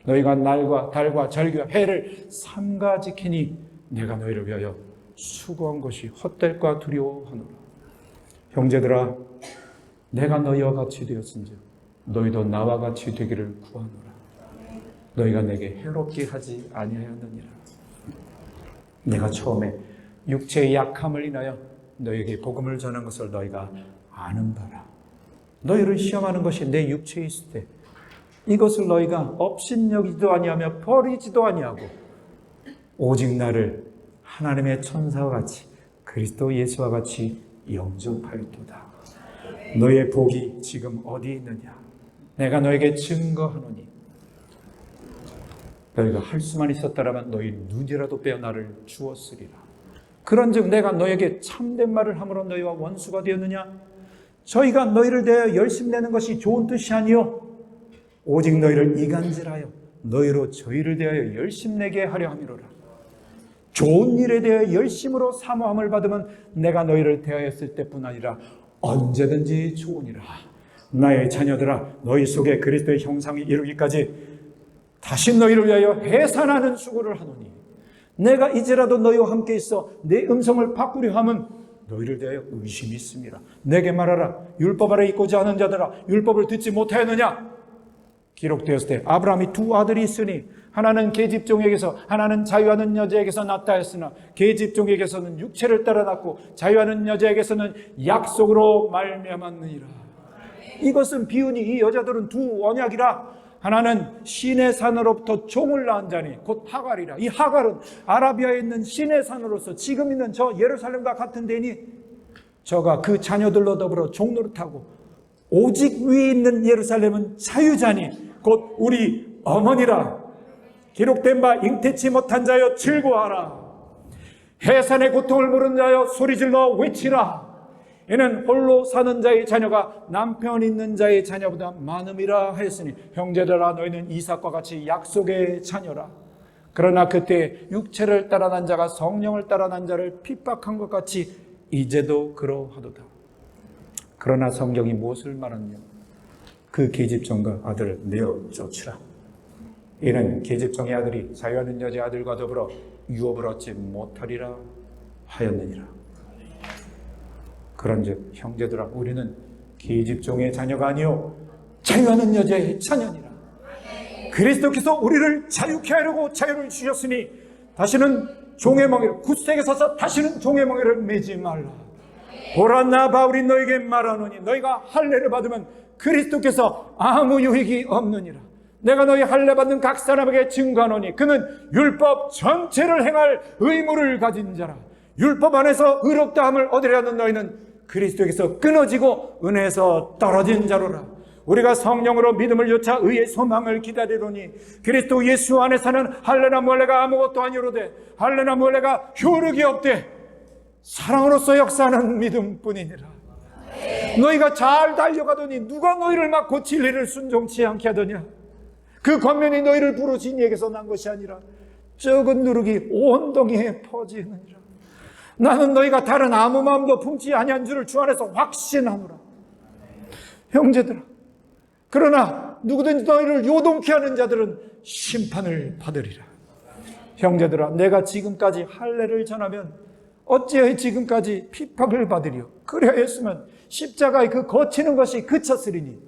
너희가 날과 달과 절기와 해를 삼가 지키니 내가 너희를 위하여 수고한 것이 헛될까 두려워하노라. 형제들아, 내가 너희와 같이 되었은즉 너희도 나와 같이 되기를 구하노라. 너희가 내게 해롭게 하지 아니하였느니라. 내가 처음에 육체의 약함을 인하여 너희에게 복음을 전한 것을 너희가 아는 바라. 너희를 시험하는 것이 내 육체에 있을 때 이것을 너희가 업신여기지도 아니하며 버리지도 아니하고 오직 나를 하나님의 천사와 같이 그리스도 예수와 같이 영접하였도다. 너희의 복이 지금 어디 있느냐? 내가 너에게 증거하노니 너희가 할 수만 있었더라면 너희 눈이라도 빼어 나를 주었으리라. 그런즉 내가 너에게 참된 말을 함으로 너희와 원수가 되었느냐? 저희가 너희를 대하여 열심내는 것이 좋은 뜻이 아니요 오직 너희를 이간질하여 너희로 저희를 대하여 열심내게 하려 함이로라. 좋은 일에 대하여 열심으로 사모함을 받으면 내가 너희를 대하였을 때뿐 아니라 언제든지 좋으니라. 나의 자녀들아, 너희 속에 그리스도의 형상이 이루기까지 다시 너희를 위하여 해산하는 수고를 하노니 내가 이제라도 너희와 함께 있어 내 음성을 바꾸려 함은 너희를 대하여 의심이 있습니다. 내게 말하라. 율법 아래 있고자 하는 자들아, 율법을 듣지 못하였느냐? 기록되었을 때 아브라함이 두 아들이 있으니 하나는 계집종에게서 하나는 자유하는 여자에게서 낳다 했으나 계집종에게서는 육체를 따라 낳고 자유하는 여자에게서는 약속으로 말미암았느니라. 이것은 비유니 이 여자들은 두 언약이라. 하나는 시내 산으로부터 종을 낳은 자니 곧 하갈이라. 이 하갈은 아라비아에 있는 시내 산으로서 지금 있는 저 예루살렘과 같은 데니 저가 그 자녀들로 더불어 종노릇하고 오직 위에 있는 예루살렘은 자유자니 곧 우리 어머니라. 기록된 바 잉태치 못한 자여 즐거워하라. 해산의 고통을 모르는 자여 소리질러 외치라. 이는 홀로 사는 자의 자녀가 남편 있는 자의 자녀보다 많음이라 하였으니 형제들아 너희는 이삭과 같이 약속의 자녀라. 그러나 그때 육체를 따라 난 자가 성령을 따라 난 자를 핍박한 것 같이 이제도 그러하도다. 그러나 성경이 무엇을 말하느냐? 그 계집종과 아들을 내어 쫓으라. 이는 계집종의 아들이 자유하는 여자의 아들과 더불어 유업을 얻지 못하리라 하였느니라. 그런즉 형제들아, 우리는 계집종의 자녀가 아니요 자유하는 여자의 자녀니라. 그리스도께서 우리를 자유케 하려고 자유를 주셨으니 다시는 종의 멍에를 굳세게 서서 다시는 종의 멍에를 매지 말라. 보라, 나 바울이 너에게 말하노니 너희가 할례를 받으면 그리스도께서 아무 유익이 없느니라. 내가 너희 할례 받는 각 사람에게 증거하노니 그는 율법 전체를 행할 의무를 가진 자라. 율법 안에서 의롭다함을 얻으려는 너희는 그리스도에게서 끊어지고 은혜에서 떨어진 자로라. 우리가 성령으로 믿음을 여차 의의 소망을 기다리노니 그리스도 예수 안에서는 할례나 몰례가 아무것도 아니로되 할례나 몰례가 효력이 없되 사랑으로서 역사하는 믿음뿐이니라. 너희가 잘 달려가더니 누가 너희를 막고 진리를 순종치 않게 하더냐? 그 겉면이 너희를 부르신 이에게서 난 것이 아니라 적은 누룩이 온 동이에 퍼지느니라. 나는 너희가 다른 아무 마음도 품지 아니한 줄을 주 안에서 확신하노라. 형제들아, 그러나 누구든지 너희를 요동케 하는 자들은 심판을 받으리라. 형제들아, 내가 지금까지 할례를 전하면 어찌하여 지금까지 핍박을 받으리요? 그리하였으면 십자가의 그 거치는 것이 그쳤으리니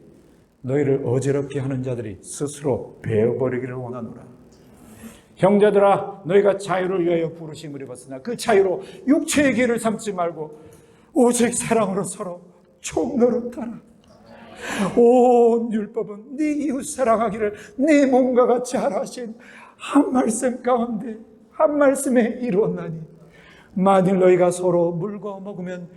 너희를 어지럽게 하는 자들이 스스로 베어버리기를 원하노라. 형제들아, 너희가 자유를 위하여 부르심을 입었으나 그 자유로 육체의 길을 삼지 말고 오직 사랑으로 서로 총노릇하라. 온 율법은 네 이웃 사랑하기를 네 몸과 같이 하라 하신 한 말씀 가운데 한 말씀에 이루었나니 만일 너희가 서로 물고 먹으면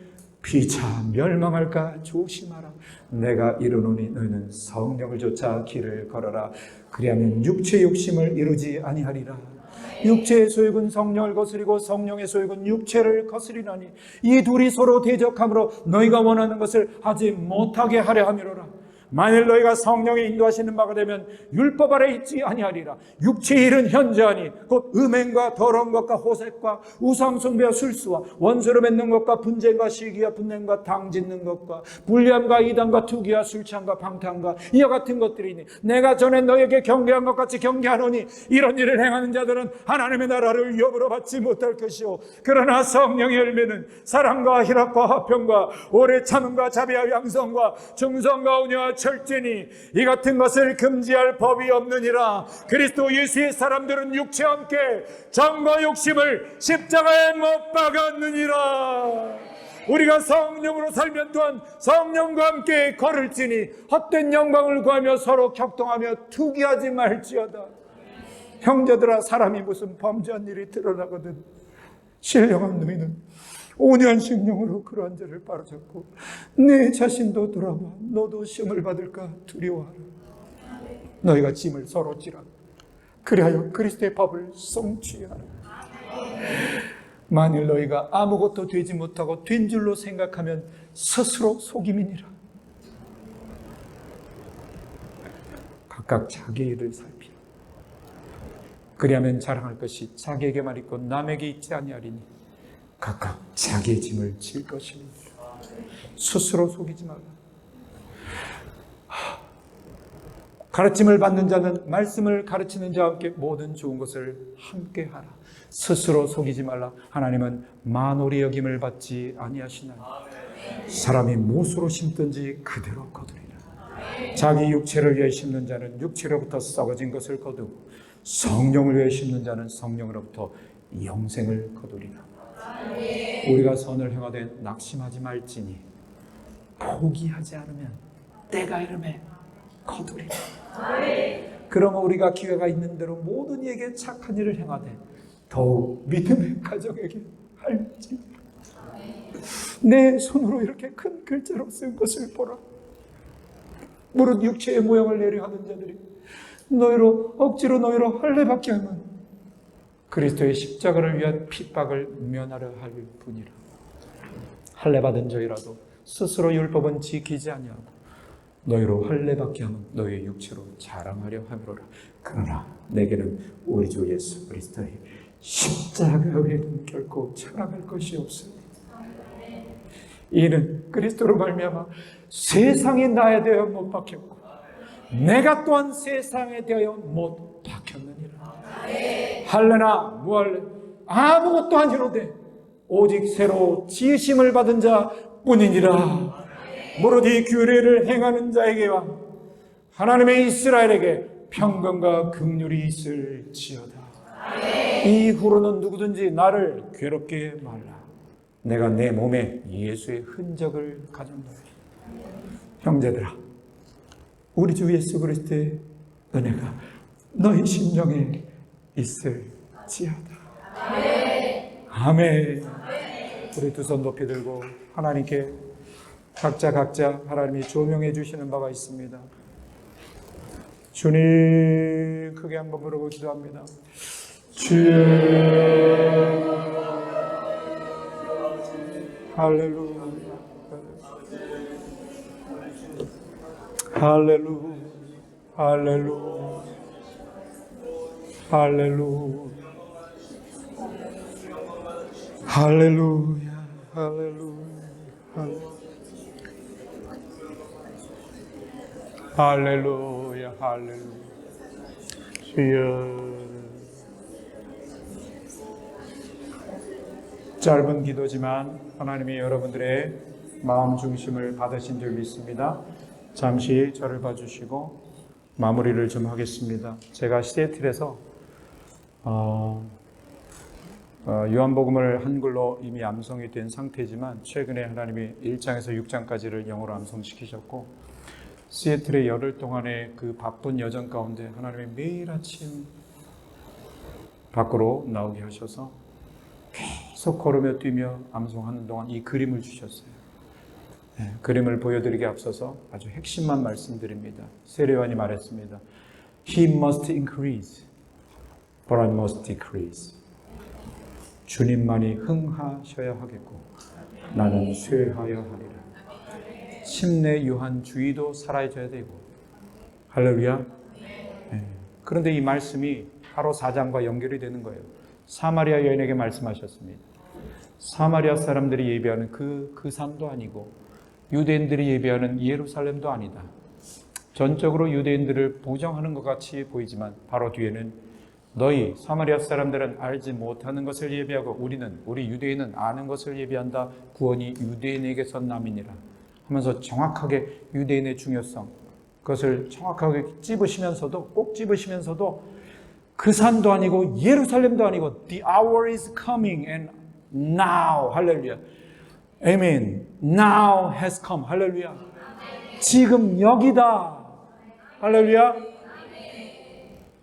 피차 멸망할까 조심하라. 내가 이르노니 너희는 성령을 좇아 길을 걸어라. 그리하면 육체의 욕심을 이루지 아니하리라. 육체의 소욕은 성령을 거스리고 성령의 소욕은 육체를 거스리나니 이 둘이 서로 대적함으로 너희가 원하는 것을 하지 못하게 하려 함이로라. 만일 너희가 성령의 인도하시는 바가 되면 율법 아래 있지 아니하리라. 육체의 일은 현저하니 곧 음행과 더러운 것과 호색과 우상숭배와 술수와 원수로 맺는 것과 분쟁과 시기와 분냄과 당짓는 것과 불리함과 이단과 투기와 술취함과 방탕과 이와 같은 것들이니 내가 전에 너에게 경계한 것 같이 경계하노니 이런 일을 행하는 자들은 하나님의 나라를 위협으로 받지 못할 것이요 그러나 성령의 열매는 사랑과 희락과 화평과 오래 참음과 자비와 양성과 충성과 온유와 철저니 이 같은 것을 금지할 법이 없느니라. 그리스도 예수의 사람들은 육체와 함께 정과 욕심을 십자가에 못 박았느니라. 우리가 성령으로 살면 또한 성령과 함께 걸을지니 헛된 영광을 구하며 서로 격동하며 투기하지 말지어다. 형제들아, 사람이 무슨 범죄한 일이 드러나거든 신령한 너희는 온유한 심령으로 그러한 죄를 바로잡고 내 자신도 돌아와 너도 시험을 받을까 두려워하라. 너희가 짐을 서로 지라. 그리하여 그리스도의 법을 성취하라. 만일 너희가 아무것도 되지 못하고 된 줄로 생각하면 스스로 속임이니라. 각각 자기 일을 살피라. 그리하면 자랑할 것이 자기에게만 있고 남에게 있지 아니하리니 각각 자기의 짐을 질 것입니다. 스스로 속이지 말라. 가르침을 받는 자는 말씀을 가르치는 자와 함께 모든 좋은 것을 함께 하라. 스스로 속이지 말라. 하나님은 만홀히 여김을 받지 아니하시나니 사람이 무엇으로 심든지 그대로 거두리라. 자기 육체를 위해 심는 자는 육체로부터 썩어진 것을 거두고 성령을 위해 심는 자는 성령으로부터 영생을 거두리라. 우리가 선을 행하되 낙심하지 말지니 포기하지 않으면 때가 이르매 거두리라. 그러면 우리가 기회가 있는 대로 모든 이에게 착한 일을 행하되 더욱 믿음의 가정에게 할지 내 손으로 이렇게 큰 글자로 쓴 것을 보라. 무릇 육체의 모양을 내려 하는 자들이 억지로 너희로 할례받게 하면 그리스도의 십자가를 위한 핍박을 면하려 할 뿐이라. 할례받은 저희라도 스스로 율법은 지키지 아니하고 너희로 할례받게 하면 너희의 육체로 자랑하려 함이로라. 그러나 내게는 우리 주 예수 그리스도의 십자가 외에는 결코 자랑할 것이 없으니 이는 그리스도로 말미암아 세상에 나에 대하여 못 박혔고 내가 또한 세상에 대하여 못 박혔느니라. 할례나 무할례 아무것도 아니로되 오직 새로 지으심을 받은 자 뿐이니라. 무릇 이 규례를 행하는 자에게와 하나님의 이스라엘에게 평강과 긍휼이 있을지어다. 이후로는 누구든지 나를 괴롭게 말라. 내가 내 몸에 예수의 흔적을 가졌노라. 형제들아, 우리 주 예수 그리스도의 은혜가 너희 심령에 있을지어다. 아멘. 우리 두 손 높이 들고 하나님께 각자 하나님이 조명해 주시는 바가 있습니다. 주님, 크게 한번 부르고 기도합니다. 주여, 할렐루야. 할렐루야. 할렐루야. 할렐루야. 할렐루야. 할렐루야. 할렐루야. 할렐루야. 주여. 짧은 기도지만 하나님이 여러분들의 마음 중심을 받으신 줄 믿습니다. 잠시 저를 봐주시고 마무리를 좀 하겠습니다. 제가 시애틀에서 요한복음을 한글로 이미 암송이 된 상태지만 최근에 하나님이 1장에서 6장까지를 영어로 암송시키셨고 시애틀의 열흘 동안의 그 바쁜 여정 가운데 하나님이 매일 아침 밖으로 나오게 하셔서 계속 걸으며 뛰며 암송하는 동안 이 그림을 주셨어요. 네, 그림을 보여드리기 앞서서 아주 핵심만 말씀드립니다. 세례요한이 말했습니다. He must increase, but I must decrease. 주님만이 흥하셔야 하겠고 나는 쇠하여 하리라. 침례 요한 주의도 살아줘야 되고 할렐루야. 네. 그런데 이 말씀이 바로 4장과 연결이 되는 거예요. 사마리아 여인에게 말씀하셨습니다. 사마리아 사람들이 예배하는 그 산도 아니고 유대인들이 예배하는 예루살렘도 아니다. 전적으로 유대인들을 부정하는 것 같이 보이지만 바로 뒤에는 너희 사마리아 사람들은 알지 못하는 것을 예배하고 우리 유대인은 아는 것을 예배한다. 구원이 유대인에게서 남이니라 하면서 정확하게 유대인의 중요성 그것을 정확하게 꼭 집으시면서도 그 산도 아니고 예루살렘도 아니고 The hour is coming and now 할렐루야. 아멘. Now has come. 할렐루야. 지금 여기다. 할렐루야.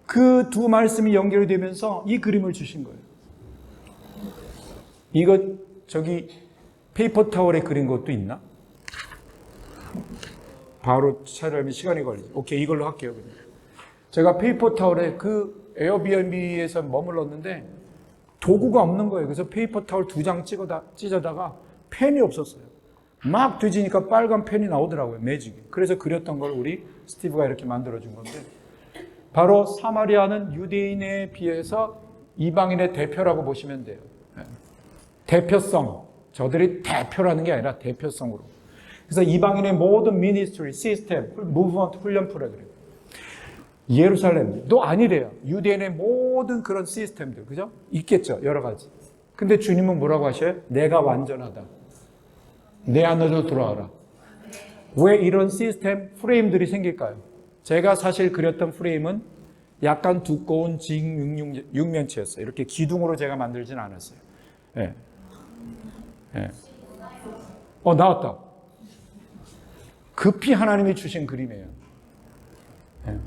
그 두 말씀이 연결이 되면서 이 그림을 주신 거예요. 이거 저기 페이퍼 타월에 그린 것도 있나? 바로 찾으려면 시간이 걸리죠. 오케이, 이걸로 할게요. 제가 페이퍼 타월에 그 에어비앤비에서 머물렀는데 도구가 없는 거예요. 그래서 페이퍼 타월 2장 찢어다가 펜이 없었어요. 막 뒤지니까 빨간 펜이 나오더라고요. 매직이. 그래서 그렸던 걸 우리 스티브가 이렇게 만들어준 건데 바로 사마리아는 유대인에 비해서 이방인의 대표라고 보시면 돼요. 대표성. 저들이 대표라는 게 아니라 대표성으로. 그래서 이방인의 모든 미니스트리, 시스템, 무브먼트, 훈련 프로그램. 예루살렘도 아니래요. 유대인의 모든 그런 시스템들, 그죠? 있겠죠, 여러 가지. 근데 주님은 뭐라고 하셔요? 내가 완전하다. 내 안으로 들어와라. 왜 이런 시스템, 프레임들이 생길까요? 제가 사실 그렸던 프레임은 약간 두꺼운 징 육면체였어요. 이렇게 기둥으로 제가 만들진 않았어요. 예. 예. 나왔다. 급히 하나님이 주신 그림이에요. 예.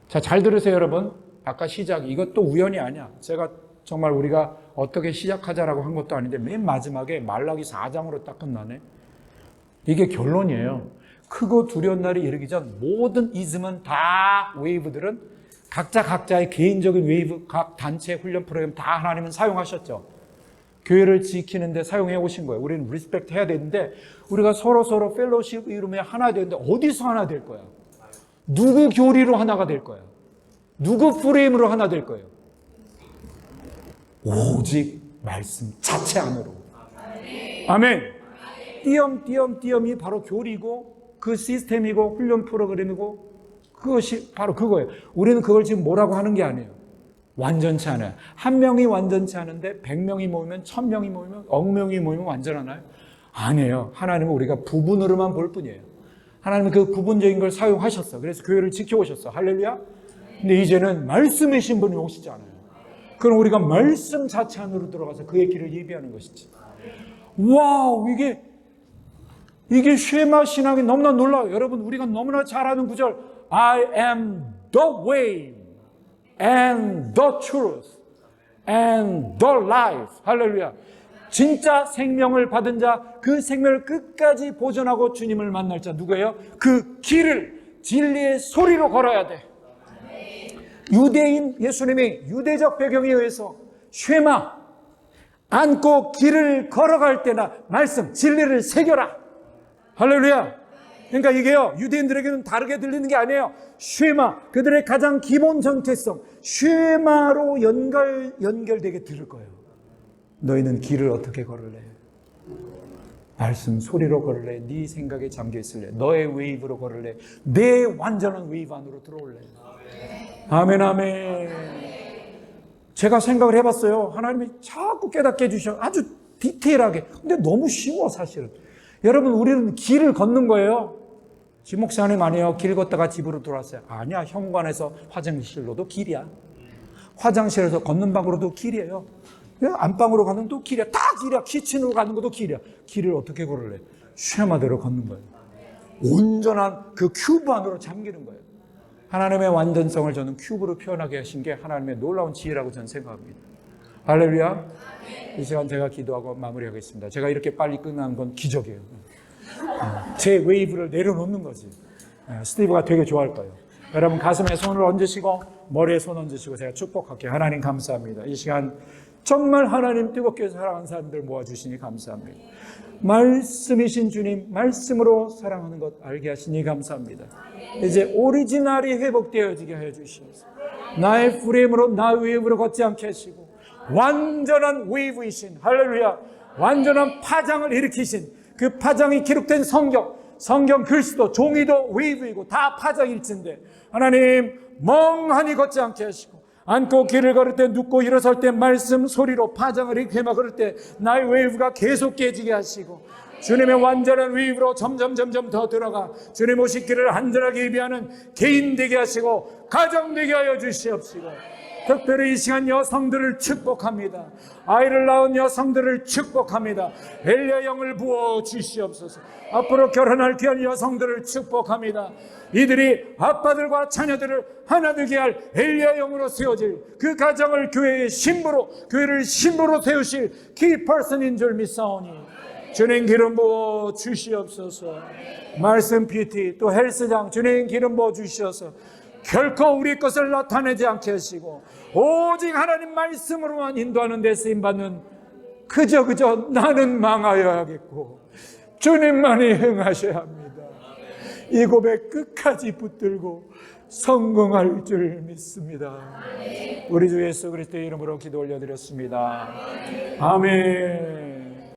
자, 잘 들으세요, 여러분. 아까 시작, 이것도 우연이 아니야. 제가 정말 우리가 어떻게 시작하자라고 한 것도 아닌데 맨 마지막에 말라기 4장으로 딱 끝나네. 이게 결론이에요. 크고 두려운 날이 이르기 전 모든 이즘은 다 웨이브들은 각자의 개인적인 웨이브, 각 단체 훈련 프로그램 다 하나님은 사용하셨죠. 교회를 지키는데 사용해 오신 거예요. 우리는 리스펙트 해야 되는데 우리가 서로 펠로십 이름에 하나 되는데 어디서 하나 될 거야? 누구 교리로 하나가 될 거야? 누구 프레임으로 하나 될 거예요? 오직 말씀 자체 안으로. 아멘. 띄엄띄엄이 바로 교리고 그 시스템이고 훈련 프로그램이고 그것이 바로 그거예요. 우리는 그걸 지금 뭐라고 하는 게 아니에요. 완전치 않아요. 한 명이 완전치 않은데 100명이 모이면 1000명이 모이면 10,000명이 모이면 완전하나요? 아니에요. 하나님은 우리가 부분으로만 볼 뿐이에요. 하나님은 그 부분적인 걸 사용하셨어. 그래서 교회를 지켜오셨어. 할렐루야. 근데 이제는 말씀이신 분이 오시지 않아요. 그럼 우리가 말씀 자체 안으로 들어가서 그의 길을 예비하는 것이지. 와우, 이게 쉐마 신앙이 너무나 놀라워요. 여러분, 우리가 너무나 잘 아는 구절. I am the way and the truth and the life. 할렐루야. 진짜 생명을 받은 자, 그 생명을 끝까지 보존하고 주님을 만날 자 누구예요? 그 길을 진리의 소리로 걸어야 돼. 예수님이 유대적 배경에 의해서 쉐마, 안고 길을 걸어갈 때나 말씀, 진리를 새겨라. 할렐루야. 그러니까 이게요, 유대인들에게는 다르게 들리는 게 아니에요. 쉐마, 그들의 가장 기본 정체성, 쉐마로 연결되게 들을 거예요. 너희는 길을 어떻게 걸을래? 말씀 소리로 걸을래? 네 생각에 잠겨 있을래? 너의 웨이브로 걸을래? 내 완전한 웨이브 안으로 들어올래? 아멘, 아멘. 제가 생각을 해봤어요. 하나님이 자꾸 깨닫게 해주셔. 아주 디테일하게. 근데 너무 쉬워, 사실은. 여러분, 우리는 길을 걷는 거예요. 지목사님 아니에요. 길 걷다가 집으로 돌아왔어요. 아니야. 현관에서 화장실로도 길이야. 화장실에서 걷는 방으로도 길이에요. 안방으로 가는 것도 길이야. 다 길이야. 키친으로 가는 것도 길이야. 길을 어떻게 걸을래? 쉐마대로 걷는 거예요. 온전한 그 큐브 안으로 잠기는 거예요. 하나님의 완전성을 저는 큐브로 표현하게 하신 게 하나님의 놀라운 지혜라고 저는 생각합니다. 할렐루야. 이 시간 제가 기도하고 마무리하겠습니다. 제가 이렇게 빨리 끝난 건 기적이에요. 제 웨이브를 내려놓는 거지. 스티브가 되게 좋아할 거예요. 여러분 가슴에 손을 얹으시고 머리에 손 얹으시고 제가 축복할게요. 하나님 감사합니다. 이 시간 정말 하나님 뜨겁게 사랑하는 사람들 모아주시니 감사합니다. 말씀이신 주님, 말씀으로 사랑하는 것 알게 하시니 감사합니다. 이제 오리지널이 회복되어지게 해 주시옵소서. 나의 프레임으로, 나의 웨이브로 걷지 않게 하시고 완전한 웨이브이신, 할렐루야, 완전한 파장을 일으키신 그 파장이 기록된 성경 글씨도 종이도 웨이브이고 다 파장일진데 하나님 멍하니 걷지 않게 하시고 앉고 길을 걸을 때 눕고 일어설 때 말씀 소리로 파장을 일으키며 걸을 때 나의 웨이브가 계속 깨지게 하시고 주님의 완전한 웨이브로 점점 더 들어가 주님 오실 길을 안전하게 예비하는 개인 되게 하시고 가정 되게 하여 주시옵시고 특별히 이 시간 여성들을 축복합니다. 아이를 낳은 여성들을 축복합니다. 엘리야 영을 부어 주시옵소서. 앞으로 결혼할 귀한 여성들을 축복합니다. 이들이 아빠들과 자녀들을 하나 되게 할 엘리야 영으로 세워질 그 가정을 교회의 신부로, 교회를 신부로 세우실 키 퍼슨인 줄 믿사오니 주님 기름 부어 주시옵소서. 말씀 PT 또 헬스장 주님 기름 부어 주시옵소서. 결코 우리 것을 나타내지 않게 하시고 오직 하나님 말씀으로만 인도하는 데 쓰임받는 그저 나는 망하여야겠고 주님만이 행하셔야 합니다. 이 고백 끝까지 붙들고 성공할 줄 믿습니다. 우리 주 예수 그리스도의 이름으로 기도 올려드렸습니다. 아멘.